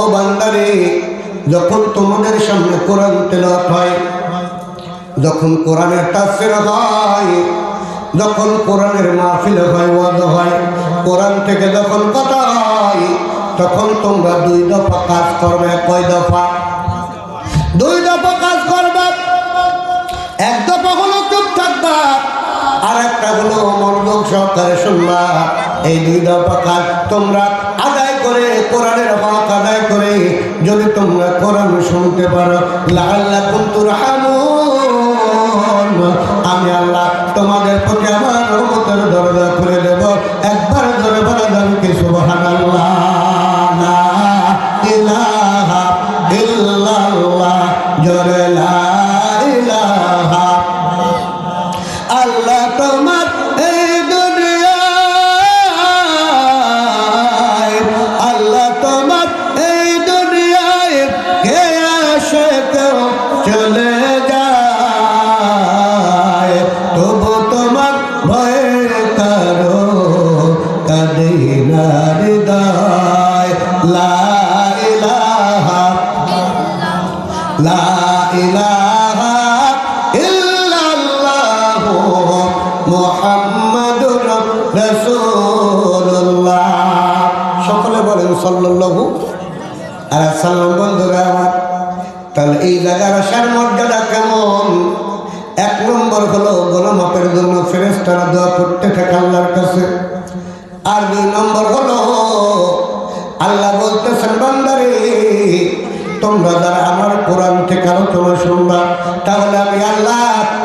ও বান্দারে, যখন তোমাদের সামনে কোরআন তেলাওয়াত হয়, যখন কোরআনের তাফসীর হয়, যখন কোরআনের মাহফিল হয়, ওয়াজ হয়, কোরআন থেকে যখন কথা হয়, তখন তোমরা 2 দফা কাজ করবে। কয় দফা? 2 দফা কাজ করবে। 1 দফা হলো চুপ থাকবা, আর একটা হলো মনোযোগ সহকারে শুনবা। এই 2 দফা কাজ তোমরা আদায় করে, কোরআনের হক আদায় করে যদি তোমরা কোরআন শুনতে পারো, লাআল্লাকুম তুরহামুন, আমি আল্লাহ তোমাদের প্রতি আমার রহমতের দরজা খুলে দেব। একবার জোরে বলা যাবে কি সুবহানাল্লাহ। লা ইলাহা ইল্লাল্লাহ, জোরে লা ইলাহা। আল্লাহ তোমার এই দুনিয়ায়, আল্লাহ তোমার এই দুনিয়ায় কে আসে কেউ চলে যায়, তবু তোমার ভয়ে কারো কাঁদে না হৃদয়। লা ইলাহা, লা ইলাহা ইল্লাল্লাহ মুহাম্মাদুর রাসূলুল্লাহ। সকলে বলেন সাল্লাল্লাহু আলাইহি সাল্লাম। বন্ধুরা আমার, তাহলে এই জায়গার আসার মর্যাদা কেমন? 1 নম্বর হলো গুনাহ মাফের জন্য ফেরেশতারা দোয়া করতে থাকে আল্লাহর কাছে। আর 2 নম্বর হলো আল্লাহ বলতেছেন, বান্দারে তোমরা যারা আমার কোরআন থেকে আলোচনা শুনবা, তাহলে আমি আল্লাহ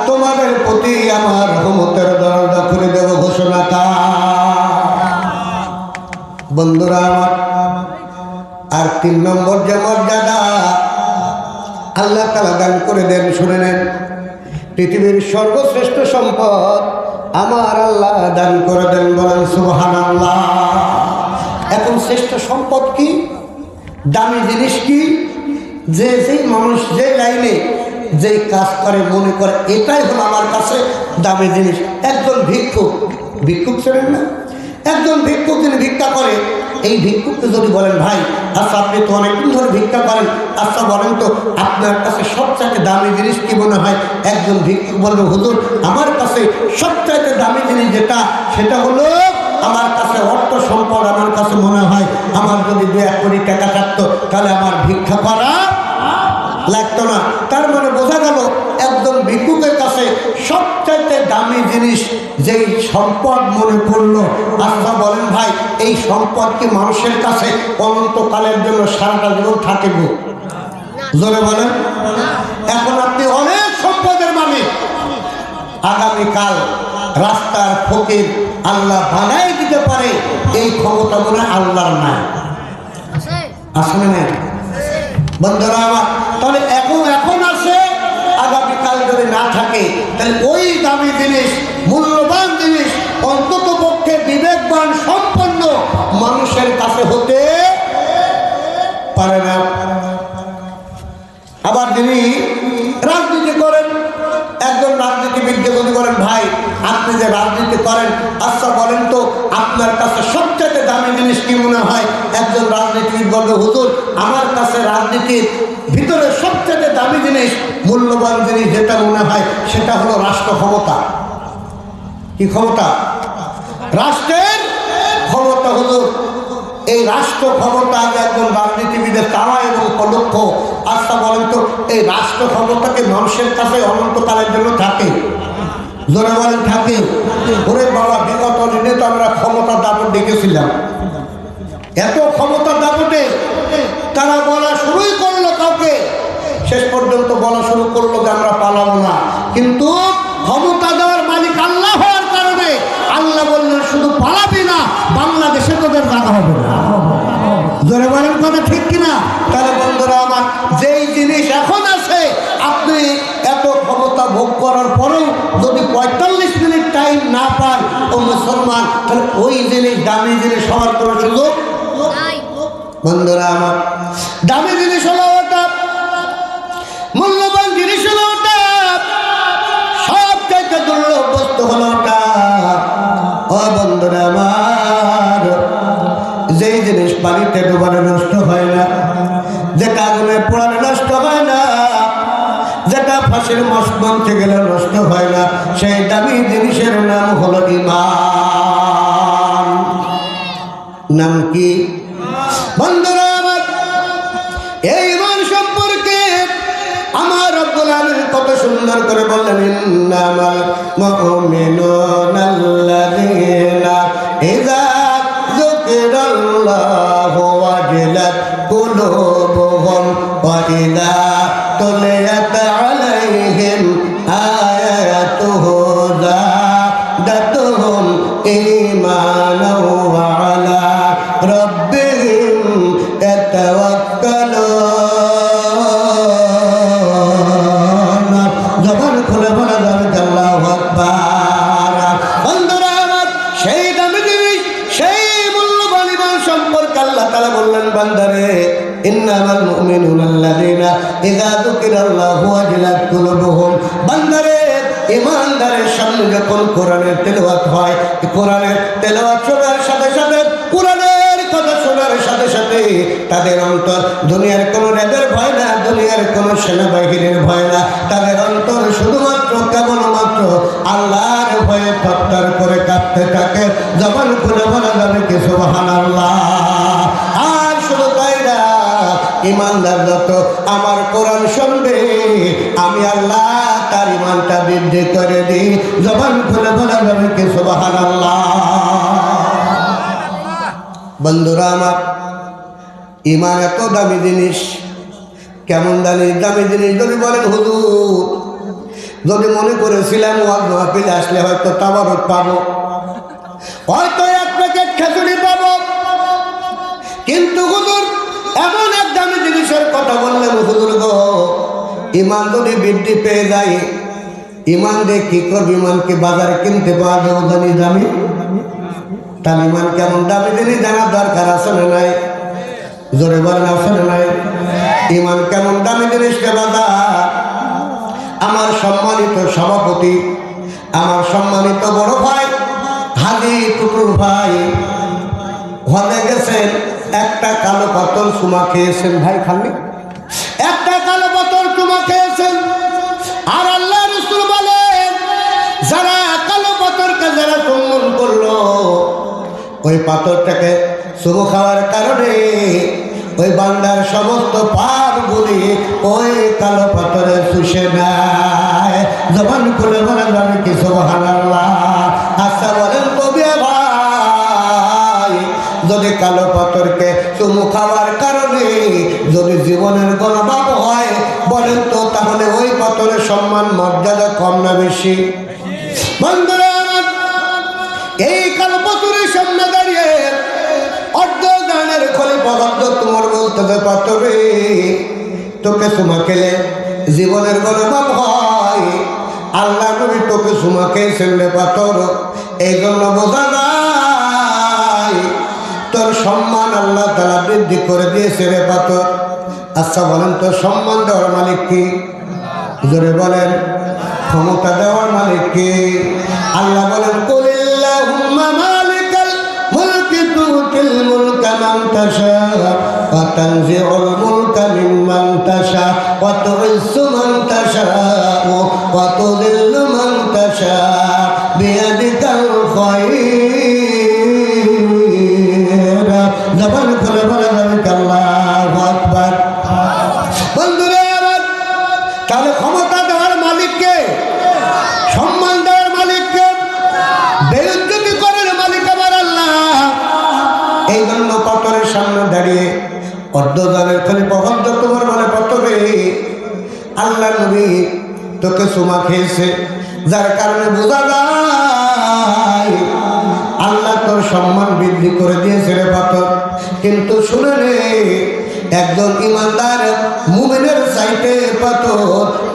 তোমাদের প্রতি আমার রহমতের দরজা খুলে দেব। ঘোষণা তা বন্ধুরা আমার। আর 3 নম্বর যে মর্যাদা আল্লাহ তাআলা দান করে দেন, শুনে নেন। পৃথিবীর সর্বশ্রেষ্ঠ সম্পদ আমার আল্লাহ দান করে দেন। বলেন সুবহানাল্লাহ। এখন শ্রেষ্ঠ সম্পদ কি, দামি জিনিস কি? যে যেই মানুষ যে লাইনে যেই কাজ করে মনে করে এটাই হলো আমার কাছে দামি জিনিস। একজন ভিক্ষুক, ভিক্ষুক ছিলেন না, একজন ভিক্ষুক যিনি ভিক্ষা করে, এই ভিক্ষুককে যদি বলেন, ভাই আচ্ছা আপনি তো অনেকদিন ধরে ভিক্ষা করেন, আচ্ছা বলেন তো আপনার কাছে সবচাইতে দামি জিনিস কি মনে হয়? একজন ভিক্ষুক বলবে, হুজুর আমার কাছে সবচাইতে দামি জিনিস যেটা, সেটা হলো আমার কাছে অর্থ সম্পদ। আমার কাছে মনে হয় আমার যদি 2-1 কোটি টাকা থাকতো তাহলে আমার ভিক্ষা করা লাগতো না। তার মানে বোঝা গেল একজন ভিক্ষুকের কাছে সবচাইতে দামি জিনিস যেই সম্পদ মনে করলো। আচ্ছা বলেন ভাই, এই সম্পদ কি মানুষের কাছে অনন্তকালের জন্য সারাটা জীবন থাকে গো? জোরে বলেন। এখন আপনি অনেক সম্পদের মালিক, আগামীকাল রাস্তার ফকির আল্লাহ বানাই দিতে পারে, এই ক্ষমতা মনে আল্লাহর নাই। আসলে না বন্ধুরা আমার, তাহলে এখন আছে, আগামীকাল যদি না থাকে তাহলে ওই দামি জিনিস, মূল্যবান জিনিস অন্তত পক্ষে বিবেকবান সম্পন্ন মানুষের কাছে হতে পারে না। আবার যিনি রাজনীতি করেন, একজন রাজনীতিবিদকে যদি বলেন, ভাই আপনি যে রাজনীতি করেন, আচ্ছা বলেন তো আপনার কাছে সবচেয়ে দামি জিনিস কি মনে হয়? একজন রাজনীতিবিদ বলবে, হুজুর আমার কাছে রাজনীতির ভিতরে সবচেয়ে দামি জিনিস, মূল্যবান জিনিস যেটা মনে হয় সেটা হলো রাষ্ট্র ক্ষমতা। কি ক্ষমতা? রাষ্ট্রের ক্ষমতা। হুজুর এই রাষ্ট্র ক্ষমতা একজন রাজনীতিবিদের চাওয়া এবং পদক্ষ। আচ্ছা বলেন তো এই রাষ্ট্র ক্ষমতাকে মানুষের কাছে অনন্তকালের জন্য থাকে? জোরে বলেন থাকে? ওরে বাবা, বিগত দিনে তো আমরা ক্ষমতা দাপট দেখেছিলাম। এত ক্ষমতা দাপটে তারা বলা শুরুই করলো, কাউকে শেষ পর্যন্ত বলা শুরু করলো যে আমরা পালাবো না। কিন্তু ক্ষমতা দেওয়ার মালিক আল্লাহ হওয়ার কারণে আল্লাহ বললেন, শুধু পালাবি না, বাংলাদেশে তোদের জায়গা হবে না। জোরে বলেন কথা ঠিক কিনা? তাহলে বন্ধুরা আমার, যেই জিনিস এখন আছে, আপনি এত ক্ষমতা ভোগ করার পরেও যদি 45 মিনিট টাইম না পান ও মুসলমান, তাহলে ওই জিনিস দামি জিনিস হওয়ার কোনো সুযোগ নাই। বন্ধুরা আমার, দামি জিনিস হলো ওটা, মূল্যবান জিনিস হলো ওটা, সবচেয়ে দুর্লভ বস্তু হলো ওটা। ও বন্ধুরা আমার, যেই জিনিস পানিতে ডুবানো নষ্ট হয় না, ফাঁসের মঞ্চে গেলে নষ্ট হয় না, সেই দামি জিনিসের নাম হলো ঈমান। নাম কি বন্ধুরা আমার? এই ঈমান সম্পর্কে আমার রব্বুল আলামিন কত সুন্দর করে বললেন, ইন্নামাল মুমিনুনা আল্লাযীনা ইযা যুকিরাল্লাহু ওয়াজিলাত কুলুবুহুম ওয়া ইযা তুলিয়াত আলাইহিম আয়াতুহু যাদাতুহুম ঈমানাও ওয়া আলা রাব্বিহিম ইয়াতাওয়াক্কালুন। জবান খুলে বলা যাবে আল্লাহু আকবার। বন্ধুরা আমার, সেই দামি জিনিস, সেই মূল্যবান ঈমান সম্পর্কে আল্লাহ তাআলা বললেন, বান্দারে ইন্নামাল মুমিনুনা আল্লাযীনা ইযা যুকিরাল্লাহু ওয়াজিলাত কুলুবুহুম। বান্দারে, ঈমানদারের সামনে যখন কোরআনের তেলাওয়াত হয়, কোরআনের তেলাওয়াত শোনার সাথে সাথে, কোরআনের কথা শোনার সাথে সাথে তাদের অন্তর দুনিয়ার কোনো রেদের ভয় না, দুনিয়ার কোনো সেনাবাহিনীর ভয় না, তাদের অন্তর শুধুমাত্র কেবলমাত্র আল্লাহর ভয়ে থরথর করে কাঁপতে থাকে। জবান খুলে বলা যাবে কি সুবহানাল্লাহ। আর শুধু তাই না, ঈমানদার যত আমার কোরআন শুনবে, আমি আল্লাহ তার ঈমানটা বৃদ্ধি করে দিই। জবান খুলে বলা যাবে কি সুবহানাল্লাহ। বন্ধুরা আমার, ঈমান এত দামি জিনিস। কেমন দামি জিনিস যদি বলেন, হুজুর যদি মনে করেছিলাম ওয়াজ মাহফিলে আসলে হয়তো তাবারক পাবো, হয়তো এক প্যাকেট খিচুড়ি পাবো, কিন্তু হুজুর এমন এক দামি জিনিসের কথা বললেন, হুজুর গো ঈমান যদি বৃদ্ধি পেয়ে যায়, ঈমান দিয়ে কি করবি? ঈমানকে বাজারে কিনতে পাওয়া যাবে দামি দামি। তার ঈমান কেমন দামি জিনিস জানার দরকার আছে না নাই? জোরে বলেন আছে না নাই? ঈমান কেমন দামি জিনিস কে বাজার? আমার সম্মানিত সভাপতি, আমার সম্মানিত বড় ভাই হাজী টুটুল ভাই হলে গেছেন, একটা কালো পাথর চুমা খেয়েছেন। ভাই খাননি? একটা কালো পাথর চুমা খেয়েছেন। আর আল্লাহ রাসূল বলেন, যারা কালো পাথরকে যারা চুম্বন করলো, ওই পাথরটাকে চুমু খাওয়ার কারণে ওই বান্দার সমস্ত পাপগুলি ওই কালো পাথরে শুষে নেয়। জবান খুলে বলা যাবে কি সুবহানাল্লাহ। আচ্ছা বলেন কবি ভাই, যদি কালো পাথরকে চুমু খাওয়ার কারণে যদি জীবনের কোনো পাপ হয়, বলেন তো তাহলে ওই পাথরের সম্মান মর্যাদা কম না বেশি? বন্ধুরা, এই কালো পাথরের সামনে দাঁড়িয়ে অর্ধ গানের খলিফা হযরত তোমার বলতে পাথরে, তোকে চুমা খেলে জীবনের কোনো পাপ হয়? আল্লাহ নবী তোকে চুমা খেয়েছেন রে পাথর, এই জন্য বোঝা যায় তোর সম্মান আল্লাহ তাআলা বৃদ্ধি করে দিয়েছে রে পাথর। আচ্ছা বলেন তো, সম্মান দেওয়ার মালিক কি? জোরে বলেন। ক্ষমতা দেওয়ার মালিক কি? আল্লাহ বলেন, কুলিল্লাহুম্মা মালিকাল মুলকি তুতিল মুলকা মান তাশা ওয়া তানজিউল মুলকা মিম্মান তাশা ওয়া তুইজ্জু মান তাশা ওয়া তুযিল্লু মান তাশা বিয়াদিকাল খায়র। জবান খুলে বলা যাবে আল্লাহু আকবার। বন্ধুরা আমার, তাহলে ক্ষমতা দেওয়ার মালিককে, সম্মান দেওয়ার মালিককে, বেইজ্জতি করার মালিক আমার আল্লাহ। এই জন্য পাথরের সামনে দাঁড়িয়ে অর্ধজানের খলিফা হযরত তোমার বলে, পাথরে আল্লাহ নবী তোকে চুমা খেয়েছে, যার কারণে বোঝা যায় আল্লাহ তোর সম্মান বৃদ্ধি করে দিয়েছে রে পাথর। কিন্তু শুনে নে, একজন ইমানদার মুমিনের চাইতে পাথর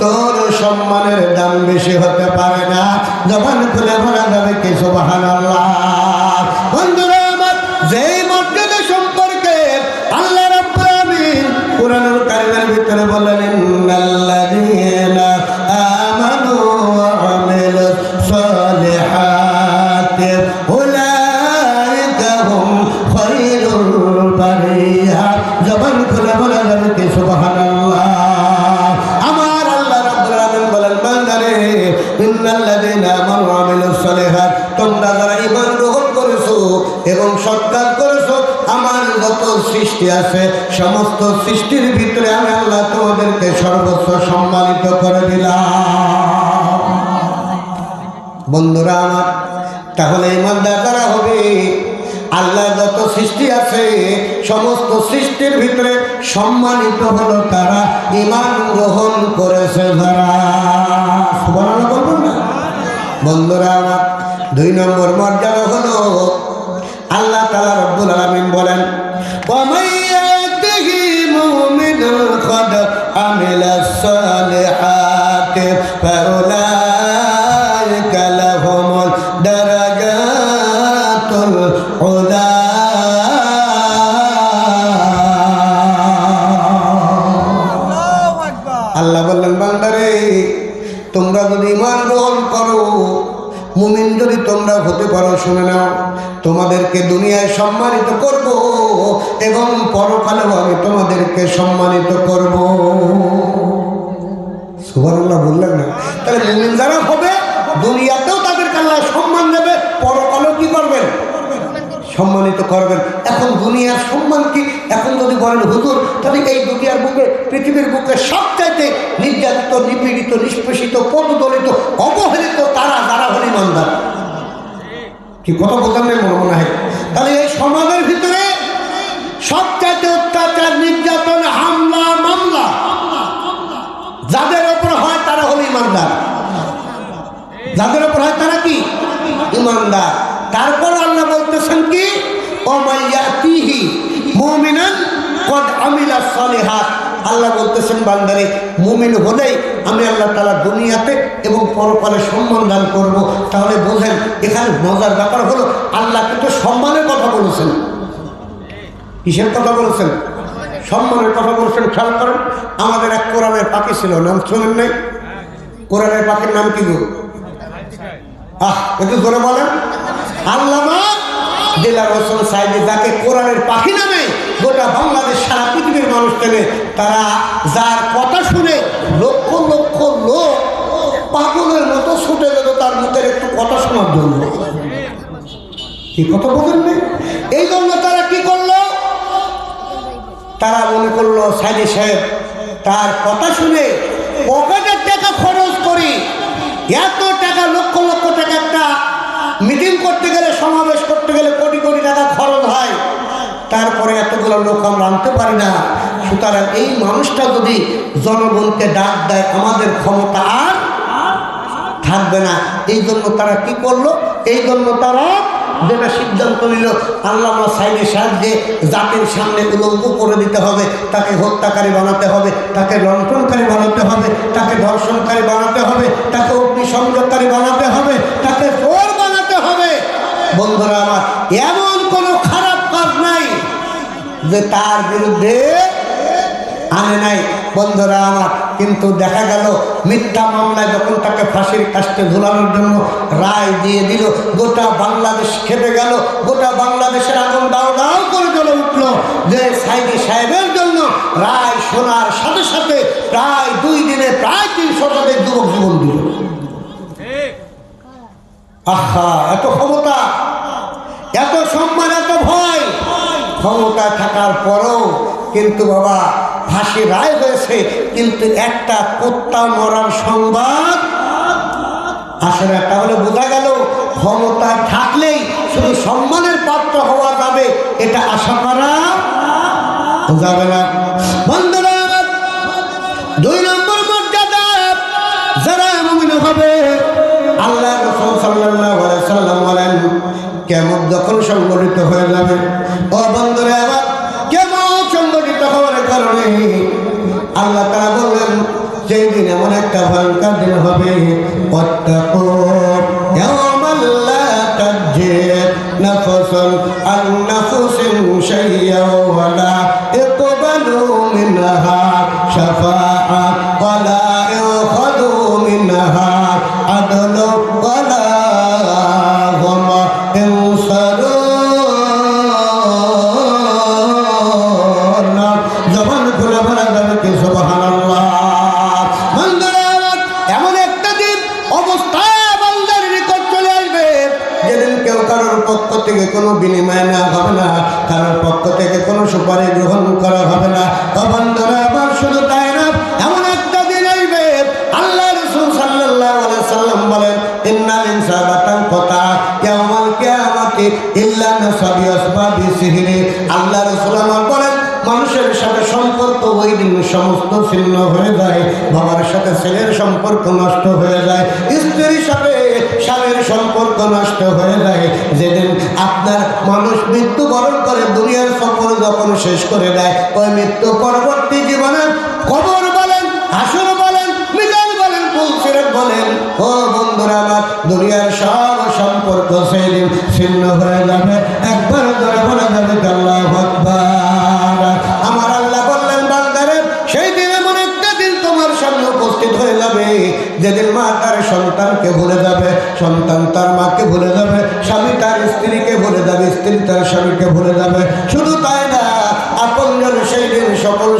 তোর সম্মানের দাম বেশি হতে পারে না। জবান খুলে বলা যাবে কি সুবহানাল্লাহ। বন্ধুরা আমার, যেই মর্যাদা সম্পর্কে আল্লাহ রাব্বুল আলামিন কোরআনুল কারীমের ভিতরে বলেন, ইন্নাল্লাযীনা আমানু ওয়া আমিলুস সালিহাতি উলাইকা হুম খায়রুল বারিয়া। জবান খুলে বলা যাবে কি সুবহানাল্লাহ। আমার আল্লাহ রাব্বুল আলামিন তোমরা যারা ঈমান গ্রহণ করেছো এবং সৎকার করেছো, আমার যত সৃষ্টি আছে সমস্ত সৃষ্টির ভিতরে আমি আল্লাহ তোমাদেরকে সর্বোচ্চ সম্মানিত করে দিলাম। বন্ধুরা আমার, তাহলে ঈমানদার যারা হবে, আল্লাহ যত সৃষ্টি আছে সমস্ত সৃষ্টির ভিতরে সম্মানিত হলো তারা ঈমান গ্রহণ করেছে যারা। সুবহানাল্লাহ বলবেন না? বন্ধুরা আমার, 2 নম্বর মর্যাদা হলো আল্লাহ তাআলা রব্বুল আলামিন বলেন, ওয়ামাইয়াতিহি মুমিনুন ক্বাদ আমিলাস সালিহাতি ফাউলাইকা লাহুমুদ দারাজাতুল উলা। আল্লাহ বললেন, বান্দারে তোমরা যদি ঈমান গ্রহণ করো, মুমিন যদি তোমরা হতে পারো, শুনে নাও, তোমাদেরকে দুনিয়ায় সম্মানিত করব এবং পরকালেও আমি তোমাদেরকে সম্মানিত করব। সুবহানাল্লাহ বললেন না? তাহলে মুমিন যারা হবে দুনিয়াতেও তাদেরকে আল্লাহ সম্মান দেবে, পরকালেও কি করবেন? সম্মানিত করবেন। এখন দুনিয়ার সম্মান কি? এখন যদি বলেন হুজুর, তাহলে এই দুনিয়ার বুকে, পৃথিবীর বুকে সবচাইতে নির্যাতিত, নিপীড়িত, নিষ্পেষিত, পদদলিত, অবহেলিত তারা যারা হল ঈমানদার। কি কথা বোঝেন না মনে হয়? তাহলে এই সমাজের ভিতরে সবচাইতে অত্যাচার, নির্যাতন, হামলা, মামলা যাদের ওপর হয় তারা হল ঈমানদার। যাদের ওপর হয় তারা কি? ঈমানদার। তারপর আল্লাহ বলতেছেন কি, ওয়ামাইয়াতিহি মুমিনান ক্বাদ আমিলাস সালিহাত। আল্লাহ বলতেছেন, বান্দারে মুমিন হলেই আমি আল্লাহ তাআলা দুনিয়াতে এবং পরকালে সম্মান দান করব। তাহলে বোঝেন এখানে মজার ব্যাপার হলো আল্লাহ কিন্তু সম্মানের কথা বলেছেন। কিসের কথা বলেছেন? সম্মানের কথা বলেছেন। খেয়াল করেন, আমাদের এক কোরআনের পাখি ছিল, নাম শোনেন নাই? কোরআনের পাখির নাম কি গো? একটু জোরে বলেন। আল্লামা দেলাওয়ার হোসেন সাইদি, যাকে কোরআনের পাখি নামে গোটা বাংলাদেশ সারা পৃথিবীর মানুষ চেনে, তারা যার কথা শুনে লক্ষ লক্ষ লোক পাগলের মতো ছুটে যেত তার মুখের একটু কথা শোনার জন্য। কি কথা বলেন নেই? এই জন্য তারা কি করলো? তারা মনে করলো সাইদি সাহেব তার কথা শুনে পকেটের টাকা খরচ করি, এত টাকা, লক্ষ লক্ষ টাকা একটা মিটিং করতে গেলে, সমাবেশ করতে গেলে কোটি কোটি টাকা খরচ হয়, তারপরে এতগুলো লোক আমরা আনতে পারি না। সুতরাং এই মানুষটা যদি জনগণকে ডাক দেয়, আমাদের ক্ষমতা আর থাকবে না। এই জন্য তারা কি করলো? এই জন্য তারা যেটা সিদ্ধান্ত নিল, আল্লামা সাইদি সাহেবকে জাতির সামনে উলঙ্গ করে দিতে হবে, তাকে হত্যাকারী বানাতে হবে, তাকে লণ্ঠনকারী বানাতে হবে, তাকে ধর্ষণকারী বানাতে হবে, তাকে অগ্নিসংযোগকারী বানাতে হবে, তাকে চোর বানাতে হবে। বন্ধুরা আমার, এমন কোনো খারাপ কাজ নাই যে তার বিরুদ্ধে আনে নাই। বন্ধুরা আমার, কিন্তু দেখা গেল মিথ্যা মামলায় যখন তাকে ফাঁসির কাস্টে ঝুলানোর জন্য রায় দিয়ে দিল, গোটা বাংলাদেশ খেপে গেল, গোটা বাংলাদেশের আগুন দাও দাও করে জ্বলে উঠল যে সাইদি সাহেবের জন্য রায় শোনার সাথে সাথে প্রায় 2 দিনে প্রায় 300 শতাধিক যুবক জীবন দিল। আহা, এত ক্ষমতা, এত সম্মান, এত ভয়, ক্ষমতা থাকার পরও কিন্তু বাবা ফাঁসি রায় হয়েছে, কিন্তু একটা কুত্তা মরার সংবাদ আসে না। তাহলে বোঝা গেল ক্ষমতা থাকলেই শুধু সম্মানের পাত্র হওয়া যাবে, এটা আশা করা যাবে না। বন্ধুরা, 2 নম্বর মর্যাদা যারা মুমিন হবে, আল্লাহ রাসূল সাল্লাল্লাহু আলাইহি সাল্লাম বলেন, কিয়ামত যখন সংঘটিত হয়ে যাবে, ও বন্ধুরা আমার, কিয়ামত সংঘটিত হওয়ার কারণে আল্লাহ তাআলা বললেন, সেই দিন এমন একটা ভয়ঙ্কর দিন হবে, ওয়াত্তাকু ইয়াওমান লা তাজজি নাফসুন আন নাফসিন শাইয়্যান ওয়া লা ইকবালু মিনহা শাফাআ ওয়া লা ইউখাযু মিনহা আদলু ওয়া লা হুম ইনসারুন। জবান খুলে বলা যাবে কি সুবহানাল্লাহ। এমন একটা দিন অবস্থা বান্দার নিকট চলে আসবে যে কারোর পক্ষ থেকে কোনো বিনিময় নেওয়া হবে না, কারোর পক্ষ থেকে কোনো সুপারিশ গ্রহণ করা হবে না। বন্ধুরা আবার শুধু তাই না, এমন একটা দিন আসবে আল্লাহ রাসূল সাল্লাল্লাহু আলাইহি সাল্লাম বলেন, ইন্নাল ইনসানা তানকাতা ইয়াওমাল কিয়ামাতি ইল্লা নাসাবি আসবাবি সিহরি। আল্লাহ রাসূল আমার বলেন, মানুষের সাথে সম্পর্ক ওই দিন সমস্ত ছিন্ন হয়ে যায়। বাবার সাথে ছেলের সম্পর্ক নষ্ট হয়ে যায়, স্ত্রীর সাথে স্বামীর সম্পর্ক নষ্ট হয়ে যায়। যেদিন আপনার মানুষ মৃত্যুবরণ করে দুনিয়ার সফর যখন শেষ করে দেয়, ওই মৃত্যু পরবর্তী জীবনে কবর বলেন, হাসর বলেন, মিজান বলেন, পুলসিরাত বলেন, ও বন্ধুরা আমার, দুনিয়ার সব সম্পর্ক সেদিন ছিন্ন হয়ে যাবে। একবার ধরে বলা যাবে আল্লাহু আকবার। আমার আল্লাহ বললেন, বান্দারে সেই দিন এমন একটা দিন তোমার সামনে উপস্থিত হয়ে যাবে, যেদিন মা তার সন্তানকে ভুলে যাবে, সন্তান তার মাকে ভুলে যাবে, স্বামী তার স্ত্রীকে ভুলে যাবে, স্ত্রী তার স্বামীকে ভুলে যাবে। শুধু তাই না, আপনজন সেই দিন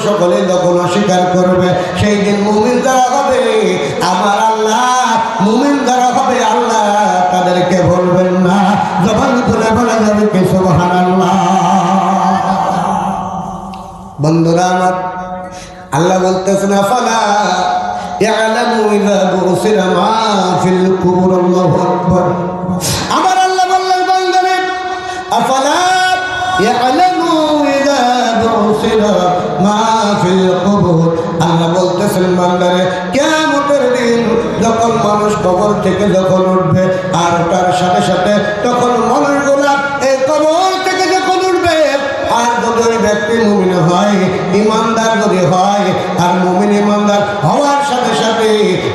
সকলে যখন অস্বীকার করবে, সেই দিন মুমিন যারা হবে আমার আল্লাহ, মুমিন যারা হবে আল্লাহ তাদেরকে বলবেন না, জবান খুলে বলা যাবে কি সুবহানাল্লাহ। বন্ধুরা আমার, আল্লাহ বলতেছেন, আফালা ইয়ালামু ইযা বুসিরা মা ফিল কুবুর। আল্লাহু আকবার। আমার আল্লাহ বললেন, বান্দারে আফালা ইয়ালামু ইযা বুসিরা মা ফিল কুবুর। আল্লাহ বলতেছেন, বান্দারে কিয়ামতের দিন যখন মানুষ কবর থেকে যখন উঠবে, আর তার সাথে সাথে তখন মানুষগুলা এই কবর থেকে যখন উঠবে, আর যদি ওই ব্যক্তি মুমিন হয়, ইমানদার যদি হয়, আর মুমিন ইমানদার হওয়ার সাথে সাথে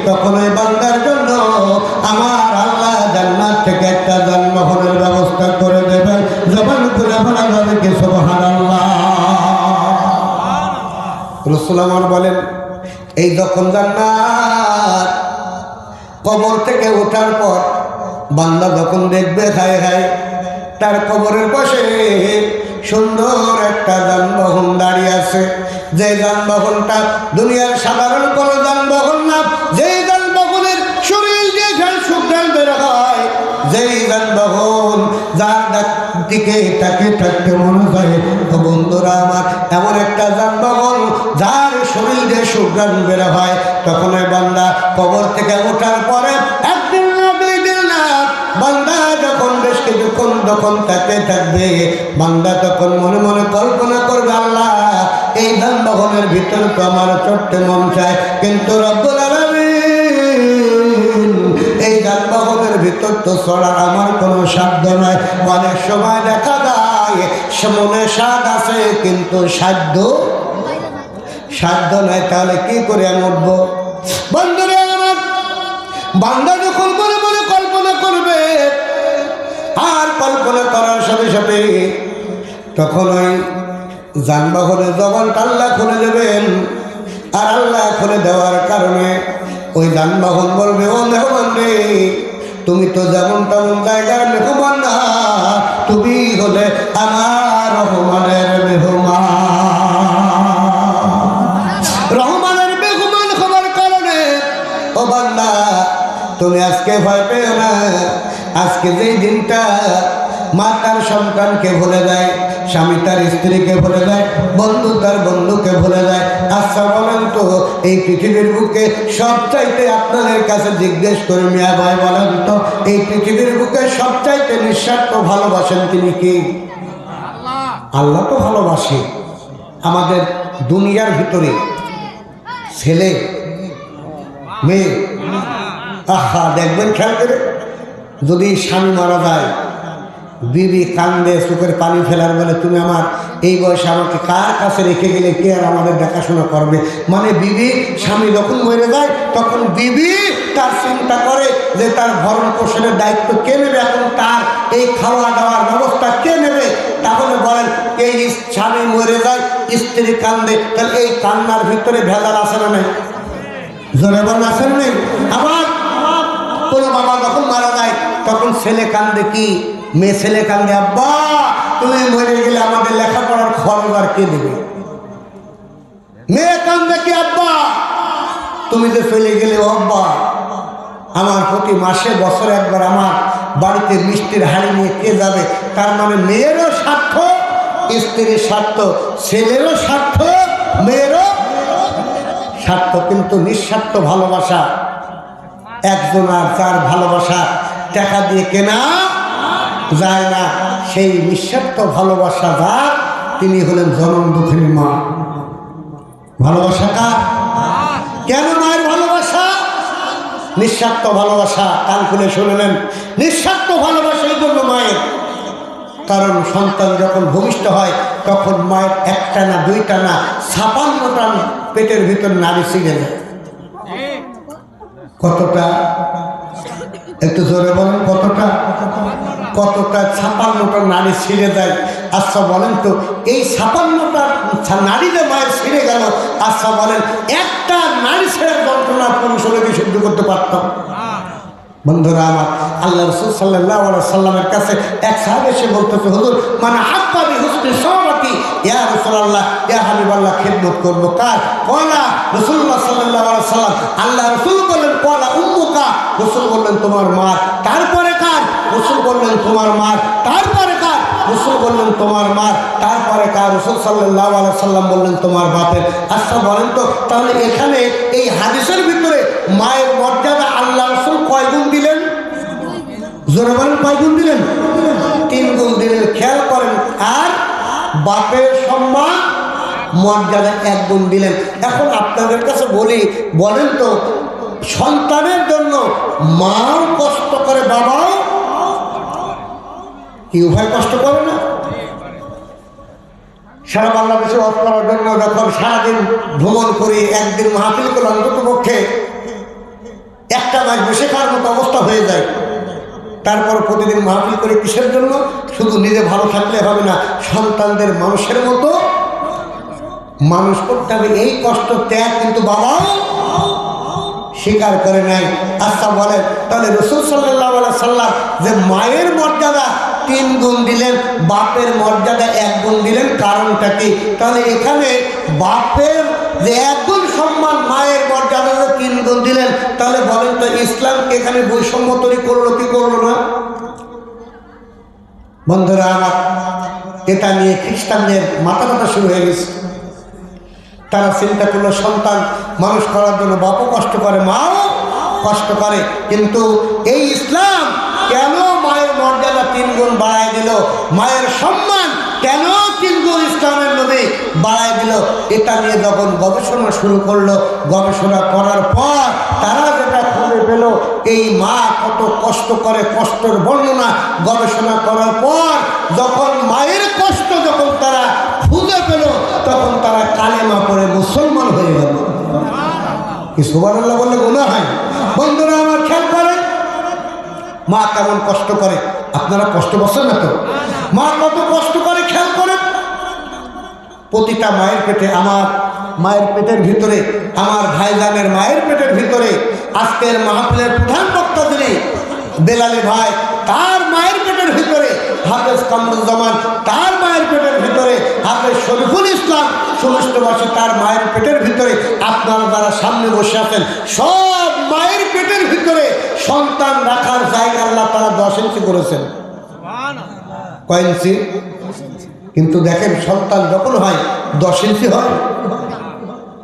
তখন ওই বান্দার জন্য আমার আল্লাহ জান্নাত থেকে একটা যানবাহনের ব্যবস্থা করে দেবেন। জবান খুলে বলা যাবে কি সুবহানাল্লাহ। রাসূল আমার বলেন, এই যখন জান্নাত কবর থেকে ওঠার পর বান্দা যখন দেখবে, হায় হায়, তার কবরের পাশে সুন্দর একটা যানবাহন দাঁড়িয়ে আছে। যে যানবাহনটা দুনিয়ার সাধারণ কোনো যানবাহন না, যেই যানবাহনের শরীর দিয়ে সুঘ্রাণ বের হয়, যেই যানবাহন যার দিকে তাকে থাকতে মনে হয়, তো বন্ধুরা আমার, এমন একটা যানবাহন যার শরীর দিয়ে সুঘ্রাণ বের হয়, তখন ওই বান্দা কবর থেকে ওঠার পরে একদিন না দুই দিন না, বান্দা যখন বেশ কিছুক্ষণ যখন তাকে থাকবে, বান্দা তখন মনে মনে কল্পনা করবে, আল্লাহ এই যানবাহনের ভিতরে তো আমার চড়তে মন চায়, কিন্তু রব্বুল আলামিন এই যানবাহনের ভিতর তো চড়ার আমার কোনো সাধ্য নয়। অনেক সময় দেখা যায় মনে স্বাদ আছে কিন্তু সাধ্য নয়, তাহলে কি করে আমি উঠবো? বন্ধুরা আমার, বান্দা যখন মনে মনে কল্পনা করবে, আর কল্পনা করার সাথে সাথে তখন ওই যানবাহনের জবানটা আল্লাহ খুলে দেবেন। আর আল্লাহ খুলে দেওয়ার কারণে ওই যানবাহন বলবে, ও মেহমান রে, তুমি তো যেমন তেমন জায়গার মেহমান না, তুমি হলে আমার রহমানের মেহমান। রহমানের মেহমান হওয়ার কারণে ও বান্দা, তুমি আজকে ভয় পেও না। আজকে যেই দিনটা মা তার সন্তানকে ভুলে যায়, স্বামী তার স্ত্রীকে ভুলে যায়, বন্ধু তার বন্ধুকে ভুলে যায়, আচ্ছা বলেন তো, এই পৃথিবীর বুকে সবচাইতে আপনাদের কাছে জিজ্ঞেস করে মিয়া ভাই বলেন তো, এই পৃথিবীর বুকে সবচাইতে নিঃস্বার্থ ভালোবাসেন তিনি কি? আল্লাহ তো ভালোবাসে। আমাদের দুনিয়ার ভিতরে ছেলে মেয়ে, আহা দেখবেন খেয়াল করে, যদি স্বামী মারা যায়, বিবি কান্দে, চোখের পানি ফেলার বলে, তুমি আমার এই বয়সে আমাকে কার কাছে রেখে গেলে, কে আর আমাদের দেখাশোনা করবে? মানে বিবি, স্বামী যখন মরে যায় তখন বিবি তার চিন্তা করে যে তার ভরণ পোষণের দায়িত্ব কে নেবে, এখন তার এই খাওয়া দাওয়ার ব্যবস্থা কে নেবে? তাহলে বলেন, এই স্বামী মরে যায়, স্ত্রী কান্দে, তাহলে এই কান্নার ভিতরে ভেজাল আছে না নেই? জোরে বলেন, আছে না নেই? আবার কোনো বাবা যখন মারা যায় তখন ছেলে কান্দে, কি মেয়ে ছেলে কান্দে, আব্বা তুমি মরে গেলে আমাদের লেখাপড়ার খরচ আর কে দেবে? মেয়ে কান্দে কি, আব্বা তুমি যে চলে গেলে, আব্বা আমার প্রতি মাসে বছরে একবার আমার বাড়িতে মিষ্টির হাড়ি নিয়ে কে যাবে? তার মানে মেয়েরও স্বার্থ, স্ত্রীর স্বার্থ, ছেলেরও স্বার্থ, মেয়েরও স্বার্থ, কিন্তু নিঃস্বার্থ ভালোবাসা একজন আর যার ভালোবাসা টাকা দিয়ে কেনা যায় না। সেই নিঃস্বার্থ ভালোবাসা যার, তিনি হলেন জনম দুঃখিনী মা। ভালোবাসা কার? কেন মায়ের ভালোবাসা? নিঃস্বার্থ ভালোবাসা। কান খুলে শুনে নেন, নিঃস্বার্থ ভালোবাসা এই জন্য মায়ের, কারণ সন্তান যখন ভূমিষ্ঠ হয় তখন মায়ের একটা না দুইটা না 56টা পেটের ভিতর নাড়ি ছিঁড়ে যায়। কতটা? একটু জোরে বলেন, কতটা? কতটা? 56টা নাড়ি ছিঁড়ে যায়। আচ্ছা বলেন তো, এই 56টা নাড়ি যে মায়ের ছিঁড়ে গেল, আচ্ছা বলেন একটা নাড়ি ছেড়ে যন্ত্রণা পুরুষ হলে কি সহ্য করতে পারতাম? বন্ধুরা আমার, আল্লাহ রাসূল সাল্লাল্লাহু আলাইহি সাল্লামের কাছে এক সাহাবী এসে বলতেছে, হুজুর মানে হাব্বা বি হুসনি সাওয়াতি, ইয়া রাসূলুল্লাহ, ইয়া হাবিবাল্লাহ, খিদমত করব কার? কলা রাসূলুল্লাহ সাল্লাল্লাহু আলাইহি সাল্লাম, আল্লাহ রাসূল বললেন কলা উম্মুকা, রাসূল বললেন তোমার মা। তারপরে কার? রাসূল বললেন তোমার মা। তারপরে কার? রাসূল বললেন তোমার মা। তারপরে কার? রাসূল সাল্লাল্লাহু আলাইহি সাল্লাম বললেন তোমার বাপের। আচ্ছা বলেন তো, তাহলে এখানে এই হাদিসের ভিতরে মায়ের মর্যাদা আল্লাহ রাসূল কয় গুণ দিলেন? জোরে বলেন, কয় গুণ দিলেন? 3 গুণ দিলেন। খেয়াল করেন। আর বাপের সম্মান মর্যাদা 1 গুণ দিলেন। এখন আপনাদের কাছে বলি, বলেন তো, সন্তানের জন্য মাও কষ্ট করে, বাবাও কি উভয় কষ্ট করে না? সারা বাংলাদেশে ওয়াজ করার জন্য যখন সারাদিন ভ্রমণ করি, একদিন মাহফিল করে অন্তত পক্ষে 1টা মাস বসে খাওয়ার মতো অবস্থা হয়ে যায়। তারপর প্রতিদিন মাহফিল করে কিসের জন্য? শুধু নিজে ভালো থাকলে হবে না, সন্তানদের মানুষের মতো মানুষ করতে হবে। এই কষ্ট ত্যাগ কিন্তু বাবাও স্বীকার করে নাই। আচ্ছা বলেন, তাহলে রাসূল সাল্লাল্লাহু আলাইহি সাল্লাম যে মায়ের মর্যাদা 3 গুণ দিলেন, বাপের মর্যাদা 1 গুণ দিলেন, কারণটা কি? তাহলে এখানে বাপের যে 1 গুণ সম্মান, মায়ের মর্যাদা 3 গুণ দিলেন, তাহলে বলেন তো ইসলামকে এখানে বৈষম্য তৈরি করলো কি করলো না? বন্ধুরা আমার, এটা নিয়ে খ্রিস্টানদের মাথা ব্যথা শুরু হয়ে গেছে। তারা চিন্তা করলো সন্তান মানুষ করার জন্য বাপও কষ্ট করে, মাও কষ্ট করে, কিন্তু এই ইসলাম কেন মায়ের মর্যাদা 3 গুণ বাড়ায় দিল? মায়ের সম্মান কেন 3 গুণ ইসলামের নবী বাড়ায় দিল? এটা নিয়ে যখন গবেষণা শুরু করলো, গবেষণা করার পর তারা যেটা খুঁজে পেল, এই মা কত কষ্ট করে, কষ্টের বর্ণনা গবেষণা করার পর যখন মায়ের কষ্ট যখন তারা খুঁজে পেল, তখন তারা কালেমা পড়ে মুসলমান হয়ে গেল। কি সুবহানাল্লাহ বললে গুনাহ হয়? বন্ধুরা আমার, খেয়াল করেন মা কেমন কষ্ট করে। আপনারা কষ্ট বসেন না তো? মা কত কষ্ট করে খেয়াল করেন। প্রতিটা মায়ের পেটে, আমার মায়ের পেটের ভিতরে, আমার ভাইজানের মায়ের পেটের ভিতরে, আজকের মাহফিলের প্রধান বক্তা যিনি বেলালি ভাই, তার মায়ের পেটের ভিতরে হাফেজ কামরুজ্জামান, তার মায়ের পেটের ভিতরে হাফেজ শরীফুল ইসলাম, সমস্তবাসী তার মায়ের পেটের ভিতরে। আপনারা যারা সামনে বসে আছেন, সব মায়ের পেটের ভিতরে সন্তান রাখার জায়গা আল্লাহ তারা 10 ইঞ্চি করেছেন। কয় ইঞ্চি? কিন্তু দেখেন সন্তান যখন হয় 10 ইঞ্চি হয়,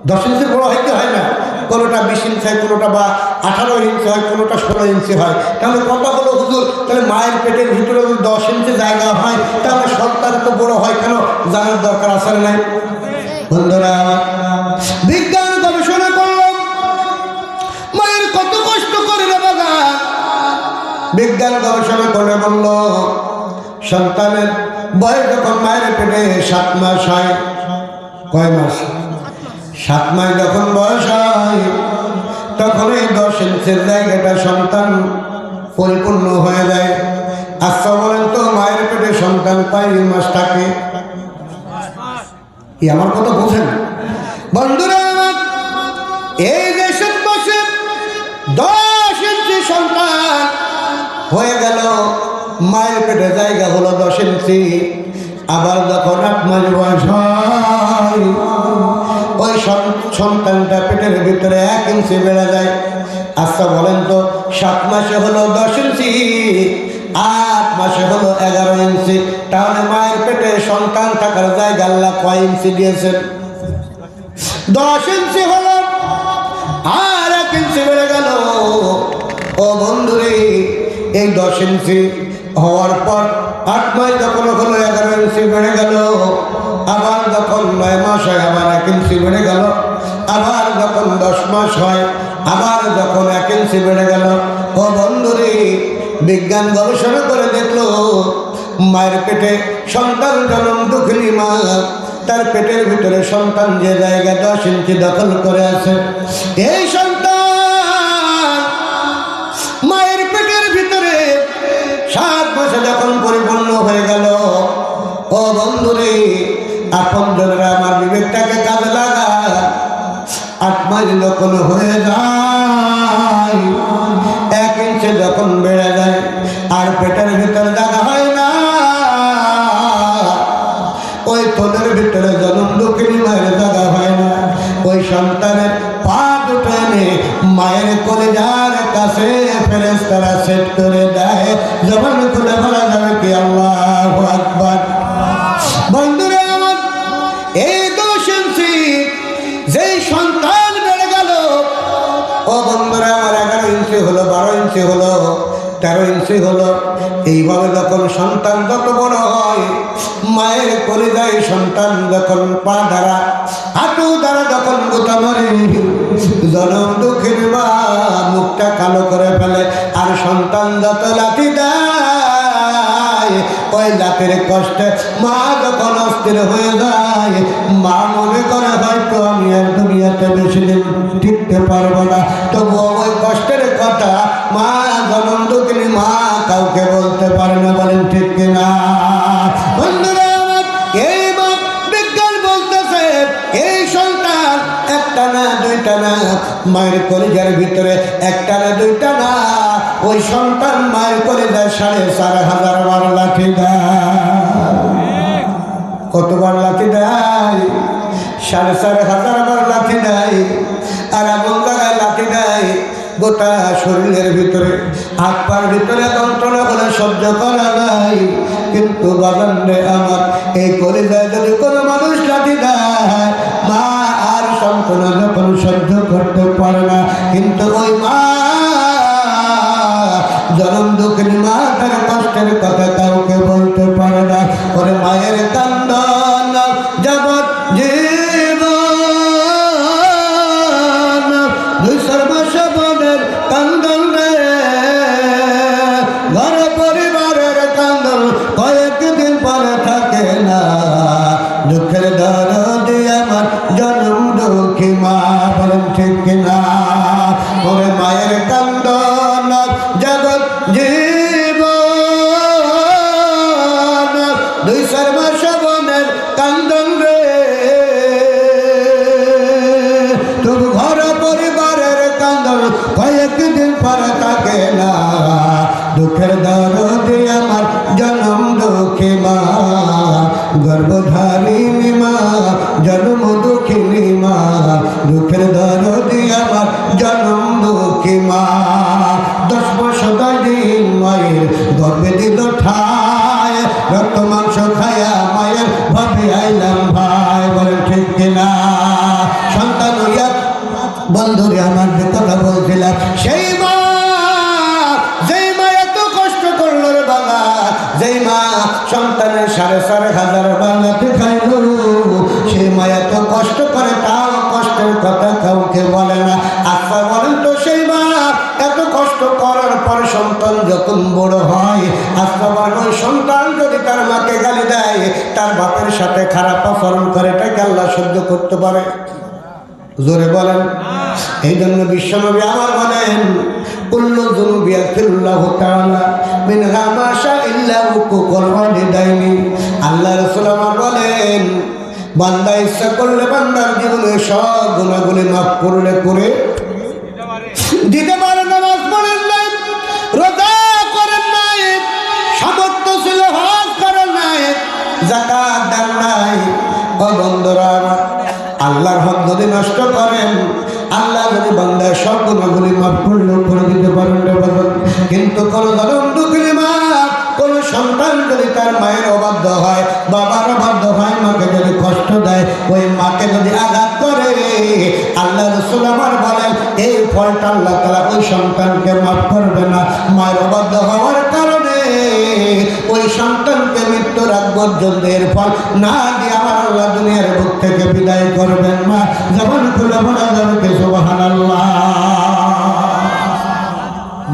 10 ইঞ্চির বড় হইতে হয় না। কোনোটা 20 ইঞ্চি হয়, কোনোটা বা 18 ইঞ্চি হয়, কোনোটা 16 ইঞ্চি হয়। তাহলে কথা হলো হুজুর, তাহলে মায়ের পেটের ভিতরে যদি 10 ইঞ্চি জায়গা হয়, তাহলে সন্তান তো বড় হয় কেন? জানার দরকার আছে না? বন্ধুরা, বিজ্ঞান গবেষণা করলো মায়ের কত কষ্ট করে রে বাবা। বিজ্ঞান গবেষণা করে বলল, সন্তানের বয়স যখন মায়ের পেটে 7 মাস হয়, কয় মাস? 7 মাস যখন বয়স হয়, তখন এই 10 ইঞ্চির জায়গাটা সন্তান পরিপূর্ণ হয়ে যায়। আচ্ছা বলেন তো, মায়ের পেটে সন্তান কয় মাস থাকে? কি আমার কথা বোঝেন বন্ধুরা আমার? এই যে 7 মাসে 10 ইঞ্চি সন্তান হয়ে গেল, মায়ের পেটে জায়গা হলো 10 ইঞ্চি। আবার যখন 8 মাস বয়স হয়, ওই সন্তানটা পেটের ভিতরে 1 ইঞ্চি বেড়ে যায়। আচ্ছা বলেন তো, 7 মাসে হলো 10 ইঞ্চি, 8 মাসে হলো 11 ইঞ্চি। তাহলে মায়ের পেটে সন্তান থাকার জায়গা আল্লাহ কয় ইঞ্চি দিয়েছেন? 10 ইঞ্চি হলো, আর 1 ইঞ্চি বেড়ে গেল। ও বন্ধুরে, এই 10 ইঞ্চি হওয়ার পর 8 মাস যখন হলো 11 ইঞ্চি বেড়ে গেল। আবার যখন 9 মাস হয় আবার 1 ইঞ্চি বেড়ে গেল। আবার যখন 10 মাস হয় আবার যখন 1 ইঞ্চি বেড়ে গেল। ও বন্ধুরে, বিজ্ঞান গবেষণা করে দেখলো মায়ের পেটে সন্তান জন্ম দুঃখিনী মা, তার পেটের ভিতরে সন্তান যে জায়গা 10 ইঞ্চি দখল করে আছে, এই সন্তান মায়ের পেটের ভিতরে 7 মাসে যখন পরিপূর্ণ হয়ে গেল। ও বন্ধুরে, আপন জনেরা আমার বিবেকটাকে কাজে লাগা। 8 মাস যখন হয়ে যায়, 1 ইঞ্চি যখন বেড়ে যায়, আর পেটের ভিতরে জায়গা হয় না, ওই তোদের ভিতরে জন্ম দুঃখিনী মায়ের জায়গা হয় না। ওই সন্তানের পা দুটো এনে মায়ের কলিজার কাছে ফেরেশতারা সেট করে দেয়। জবান খুলে বলা যাবে কি আল্লাহু আকবার। বন্ধুরে আমার, এই 10 ইঞ্চি যেই সন্তান বেড়ে গেল, ও বন্ধুরা আমার 11 ইঞ্চি হলো, 12 ইঞ্চি হলো, 13 ইঞ্চি হলো। এইভাবে যখন সন্তান যত বড় হয়, মায়ের কলিজায় সন্তান যখন পা দ্বারা হাঁটু দ্বারা যখন গোটা মারে, জনম দুঃখের মা মুখটা কালো করে ফেলে। আর সন্তান যত লাথি দেয়, ওই লাথির কষ্টে মা যখন অস্থির হয়ে যায়, মা মনে করে হয়তো আমি আর দুনিয়াতে বেশি দিন টিকতে পারবো না। তবুও ওই কষ্টের কথা মা জনম দুঃখিনী মা কাউকে বলতে পারে না। বলেন ঠিক কিনা? বন্ধুরা আমার, এই বিজ্ঞান বলতেছে এই সন্তান একটা না দুইটা না, মায়ের কলিজার ভিতরে একটা না দুইটা না, ওই সন্তান মায়ের কলিজায় 4,500 বার লাঠি দেয়। কতবার লাঠি দেয়? 4,500 বার লাঠি দেয়। আর এমন জায়গায় লাঠি দেয় গোটা শরীরের ভিতরে, হাত পার ভিতরে যন্ত্রণা করে সহ্য করা যায়। কিন্তু বাজান রে আমার, এই কলিজায় যদি কোনো মানুষ লাঠি দেয়, মা আর যন্ত্রণা যখন সহ্য করতে পারে না, কিন্তু ওই মা জনম দুঃখিনী মা তার কষ্টের কথা কাউকে বলতে পারে না। ওরে মায়ের কান্দন জগৎ জীবন, 2 মাস বোনের কান্দন রে, ঘর পরিবারের কান্দন কয়েকদিন পরে থাকে না। দুঃখের দরদি আমার জনম দুঃখী মা। বলেন ঠিক কিনা? ওরে মায়ের কান্দন জগৎ জীবন, 2 মাস বোনের কান্দন রে, তবু ঘর পরিবারের কান্দন কয়েকদিন পরে থাকে না। দুঃখের দরদি আমার জনম দুঃখী মা, গর্ভধারিণী মা, জন্ম দুঃখিনী মা। দুঃখের দরদি আমার জনম দুঃখী মা। 10 মাস 10 দিন মায়ের গর্ভে দিল ঠায়, রক্ত মাংস খায়া মায়ের ভাবে আইলাম ভাই। বলেন ঠিক কিনা? সন্তান হইয়া বন্ধুরে আমার যে কথা বলছিলাম, সেই মা, যেই মা এত কষ্ট করলো রে বাবা, যেই মা সন্তানের 4,500 বার লাঠি খাইল, সেই মা এত কষ্ট করে তাও কষ্টের কথা কাউকে বলে না। আচ্ছা বলেন তো, সেই মা এত কষ্ট করার পরে সন্তান যখন বড় হয়, আচ্ছা বলেন ওই সন্তান যদি তার মাকে গালি দেয়, তার বাপের সাথে খারাপ আচরণ করে, এটাকে আল্লাহ সহ্য করতে পারে? জোরে বলেন। এই জন্য বিশ্বনবী আমার বলেন, কুল্লু যুনুবি ইয়াগফিরুল্লাহু তাআলা মিনহা মা শা ইল্লা হুকুকুল ওয়ালিদাইনি। আল্লাহ রাসূল আমার বলেন, বান্দা ইচ্ছা করলে বান্দার জীবনে সব গুনাহগুলি মাফ করলে করে দিতে পারে। নামাজ পড়েন নাই, রোজা করেন নাই, সামর্থ্য ছিল হজ করেন নাই, যাকাত দেন নাই। ও বন্ধুরা, আল্লাহর হক যদি নষ্ট করেন, আল্লাহ যদি বান্দার সব গুনাহগুলি মাফ করলেও করে দিতে পারেন। কিন্তু কোন জনম দুঃখিনী মা সন্তান মায়ের অবাধ্য হয়, বাবার অবাধ্য হয়, মাকে যদি কষ্ট দেয়, ওই মাকে যদি আঘাত করে, আল্লাহ রাসূল আমার বলেন এই ফলটা আল্লাহ তাআলা ওই সন্তানকে মাফ করবে না। মায়ের অবাধ্য হওয়ার কারণে ওই সন্তানকে মৃত্যুর আগ পর্যন্ত এর ফল না দিয়ে আমার আল্লাহ দুনিয়ার বুক থেকে বিদায় করবেন না। যখন খুলে বলা যাবে সুবহানাল্লাহ।